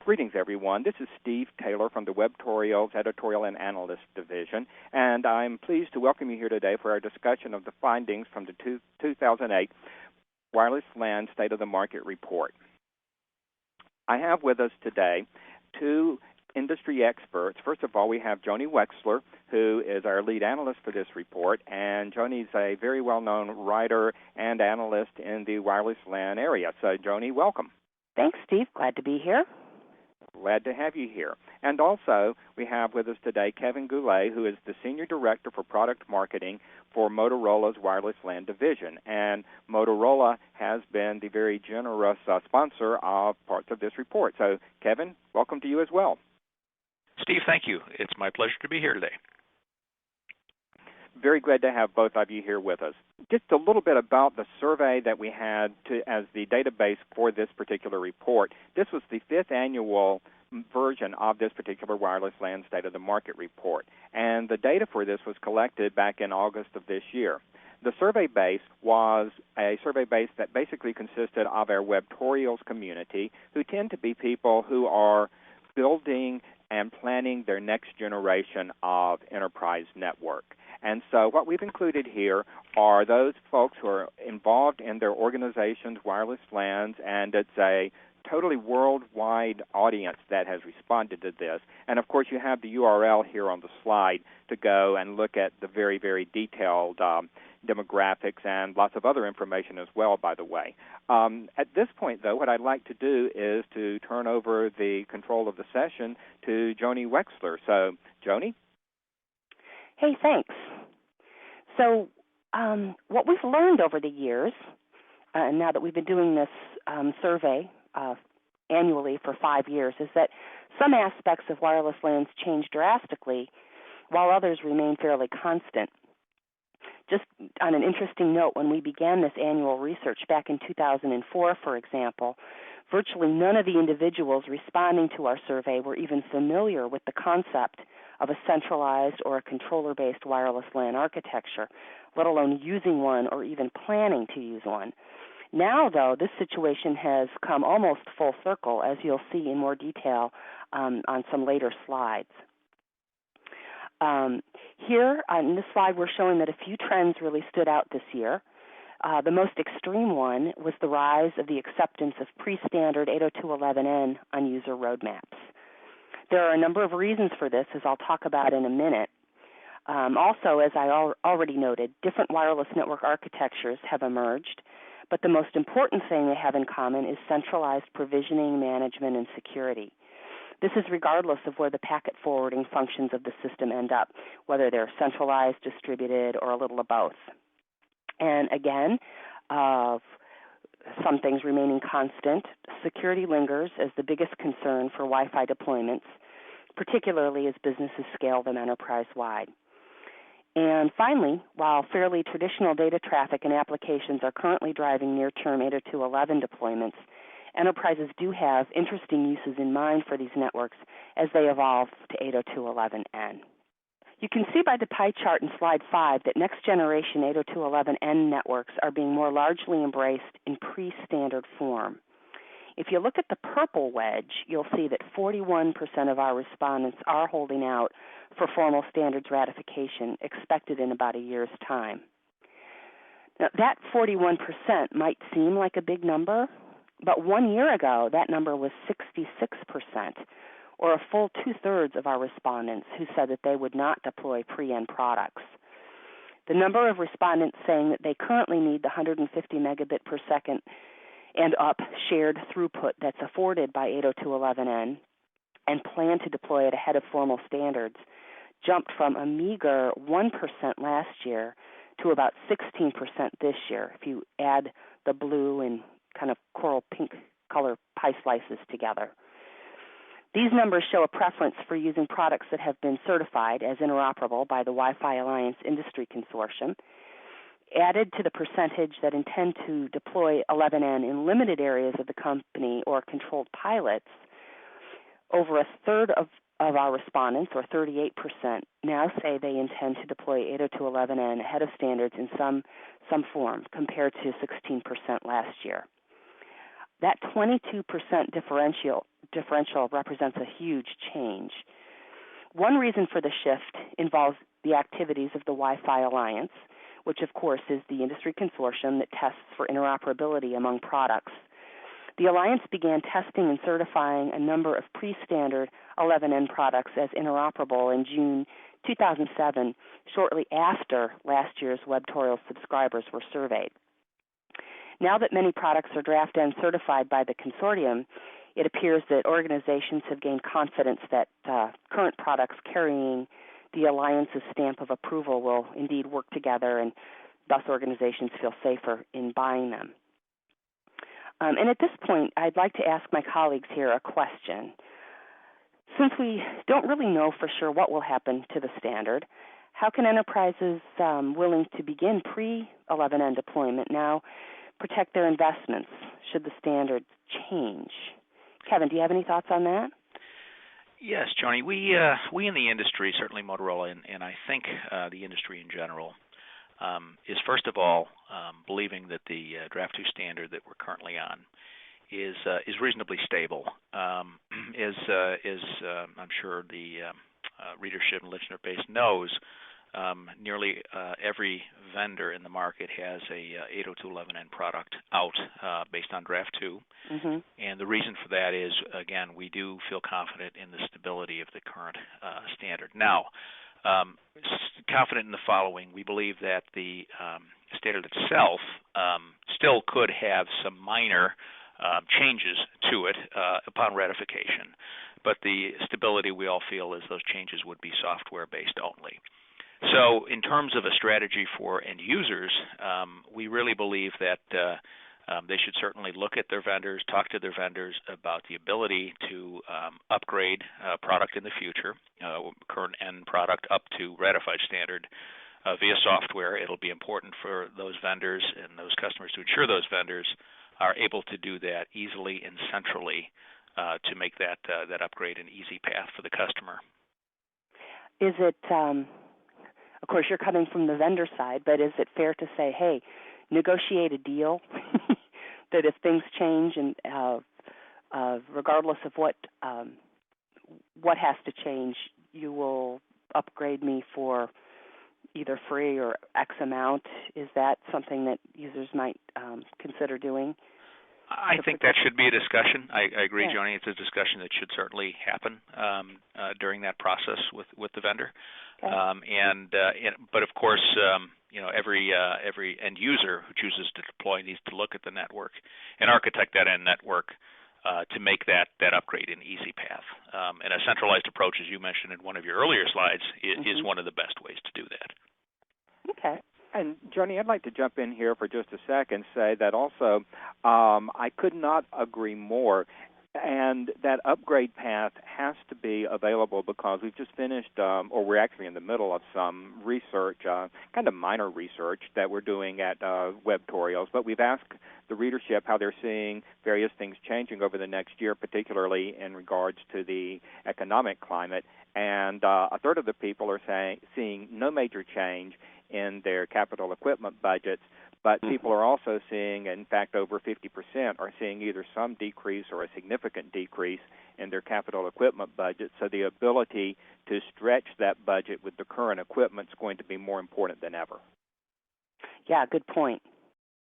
Greetings, everyone. This is Steve Taylor from the Webtorials Editorial and Analyst Division, and I'm pleased to welcome you here today for our discussion of the findings from the 2008 Wireless LAN State of the Market Report. I have with us today two industry experts. First of all, we have Joni Wexler, who is our lead analyst for this report, and Joni's a very well-known writer and analyst in the wireless LAN area. So, Joni, welcome. Thanks, Steve. Glad to be here. Glad to have you here. And also, we have with us today Kevin Goulet, who is the Senior Director for Product Marketing for Motorola's Wireless LAN Division. And Motorola has been the very generous sponsor of parts of this report. So, Kevin, welcome to you as well. Steve, thank you. It's my pleasure to be here today. Very glad to have both of you here with us. Just a little bit about the survey that we had as the database for this particular report. This was the 5th annual version of this particular Wireless LAN State of the Market report. And the data for this was collected back in August of this year. The survey base was a survey base that basically consisted of our Webtorials community, who tend to be people who are building and planning their next generation of enterprise network. And so what we've included here are those folks who are involved in their organization's wireless LANs, and it's a totally worldwide audience that has responded to this. And, of course, you have the URL here on the slide to go and look at the very, very detailed demographics and lots of other information as well, by the way. At this point, though, what I'd like to do is to turn over the control of the session to Joni Wexler. So, Joni? Hey, thanks. So what we've learned over the years, now that we've been doing this survey annually for 5 years, is that some aspects of wireless LANs change drastically while others remain fairly constant. Just on an interesting note, when we began this annual research back in 2004, for example, virtually none of the individuals responding to our survey were even familiar with the concept of a centralized or a controller-based wireless LAN architecture, let alone using one or even planning to use one. Now, though, this situation has come almost full circle, as you'll see in more detail on some later slides. Here on this slide, we're showing that a few trends really stood out this year. The most extreme one was the rise of the acceptance of pre-standard 802.11n on user roadmaps. There are a number of reasons for this, as I'll talk about in a minute. Also, as I already noted, different wireless network architectures have emerged, but the most important thing they have in common is centralized provisioning, management, and security. This is regardless of where the packet forwarding functions of the system end up, whether they're centralized, distributed, or a little of both. And again, some things remaining constant, security lingers as the biggest concern for Wi-Fi deployments, particularly as businesses scale them enterprise-wide. And finally, while fairly traditional data traffic and applications are currently driving near-term 802.11 deployments, enterprises do have interesting uses in mind for these networks as they evolve to 802.11n. You can see by the pie chart in slide 5 that next-generation 802.11n networks are being more largely embraced in pre-standard form. If you look at the purple wedge, you'll see that 41% of our respondents are holding out for formal standards ratification expected in about a year's time. Now, that 41% might seem like a big number, but 1 year ago, that number was 66%, or a full 2/3 of our respondents who said that they would not deploy pre-end products. The number of respondents saying that they currently need the 150 megabit per second and up shared throughput that's afforded by 802.11n and plan to deploy it ahead of formal standards jumped from a meager 1% last year to about 16% this year, if you add the blue and kind of coral pink color pie slices together. These numbers show a preference for using products that have been certified as interoperable by the Wi-Fi Alliance Industry Consortium. Added to the percentage that intend to deploy 11n in limited areas of the company or controlled pilots, over a third of our respondents, or 38%, now say they intend to deploy 802.11n ahead of standards in some form, compared to 16% last year. That 22% differential represents a huge change. One reason for the shift involves the activities of the Wi-Fi Alliance, which of course is the industry consortium that tests for interoperability among products. The Alliance began testing and certifying a number of pre-standard 11N products as interoperable in June 2007, shortly after last year's WebTorial subscribers were surveyed. Now that many products are Draft N certified by the consortium, it appears that organizations have gained confidence that current products carrying the Alliance's stamp of approval will indeed work together, and thus organizations feel safer in buying them. And at this point, I'd like to ask my colleagues here a question. Since we don't really know for sure what will happen to the standard, how can enterprises willing to begin pre-11N deployment now protect their investments should the standard change? Kevin, do you have any thoughts on that? Yes, Joni. We in the industry, certainly Motorola, and I think the industry in general, is first of all believing that the Draft 2 standard that we're currently on is reasonably stable. As I'm sure the readership and listener base knows, nearly every vendor in the market has a 802.11n product out based on Draft 2. Mm-hmm. And the reason for that is, again, we do feel confident in the stability of the current standard. Now, confident in the following. We believe that the standard itself still could have some minor changes to it upon ratification, but the stability we all feel is those changes would be software-based only. So in terms of a strategy for end users, we really believe that they should certainly look at their vendors, talk to their vendors about the ability to upgrade product in the future, current end product up to ratified standard via software. It'll be important for those vendors and those customers to ensure those vendors are able to do that easily and centrally to make that upgrade an easy path for the customer. Is it, of course, you're coming from the vendor side, but is it fair to say, hey, negotiate a deal that if things change and regardless of what has to change, you will upgrade me for either free or X amount? Is that something that users might consider doing? I think that should be a discussion. I agree, yeah. Joni. It's a discussion that should certainly happen during that process with the vendor. Okay. But of course, every end user who chooses to deploy needs to look at the network and architect that end network to make that upgrade an easy path. And a centralized approach, as you mentioned in one of your earlier slides, is one of the best ways to do that. Okay. And, Joni, I'd like to jump in here for just a second, say that also I could not agree more. And that upgrade path has to be available because we've just finished, or we're actually in the middle of some research, kind of minor research that we're doing at WebTorials. But we've asked the readership how they're seeing various things changing over the next year, particularly in regards to the economic climate. And a third of the people are seeing no major change in their capital equipment budgets. But people are also seeing, in fact, over 50% are seeing either some decrease or a significant decrease in their capital equipment budget. So the ability to stretch that budget with the current equipment is going to be more important than ever. Yeah, good point.